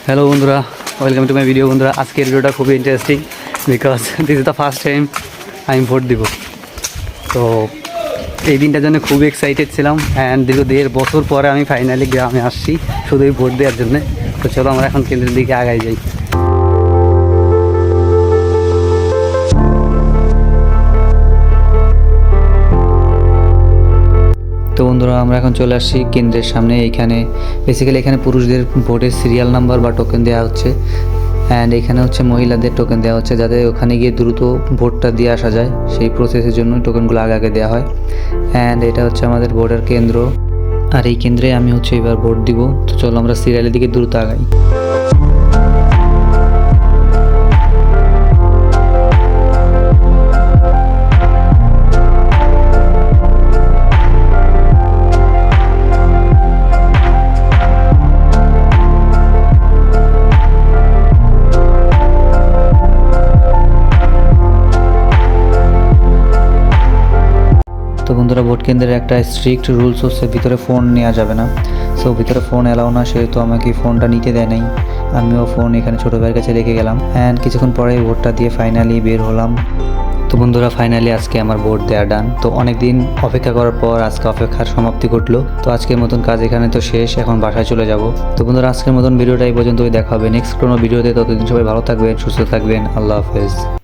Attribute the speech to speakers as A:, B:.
A: Hello বন্ধুরা, welcome to my video. বন্ধুরা, আজকের ভিডিওটা খুবই interesting because this is the first time আমি ভোট দিব। তো এই দিনটার জন্য খুবই এক্সাইটেড ছিলাম অ্যান্ড দীর্ঘ 1.5 বছর পরে আমি ফাইনালি গ্রামে আসছি শুধুই ভোট দেওয়ার জন্য। তো চলো আমরা এখন কেন্দ্রের দিকে আগাই যাই। তো বন্ধুরা, আমরা এখন চলে আসছি কেন্দ্রের সামনে। এখানে বেসিক্যালি এখানে পুরুষদের ভোটের সিরিয়াল নাম্বার বা টোকেন দেওয়া হচ্ছে অ্যান্ড এখানে হচ্ছে মহিলাদের টোকেন দেওয়া হচ্ছে, যাতে ওখানে গিয়ে দ্রুত ভোটটা দিয়ে আসা যায়। সেই প্রসেসের জন্য টোকেনগুলো আগে আগে দেওয়া হয় অ্যান্ড এটা হচ্ছে আমাদের ভোটার কেন্দ্র। আর এই কেন্দ্রে আমি হচ্ছে এবার ভোট দিব। তো চলো আমরা সিরিয়ালের দিকে দ্রুত আগাই। তো বন্ধুরা, ভোট কেন্দ্রের একটা স্ট্রিক্ট রুলস হচ্ছে ভিতরে ফোন নেওয়া যাবে না। সো ভিতরে ফোন অ্যালাউ না, সেহেতু আমাকে ফোনটা নিতে দেয় নাই। আমিও ফোন এখানে ছোটো ভাইয়ের কাছে রেখে গেলাম অ্যান্ড কিছুক্ষণ পরে ভোটটা দিয়ে ফাইনালি বের হলাম। তো বন্ধুরা, ফাইনালি আজকে আমার ভোট দেওয়া ডান। তো অনেক দিন অপেক্ষা করার পর আজকে অপেক্ষার সমাপ্তি ঘটলো। তো আজকের মতন কাজ এখানে তো শেষ, এখন বাসায় চলে যাব। তো বন্ধুরা, আজকের মতন ভিডিওটা এই পর্যন্তই। দেখা হবে নেক্সট কোনো ভিডিওতে। ততদিন সবাই ভালো থাকবেন, সুস্থ থাকবেন। আল্লাহ হাফেজ।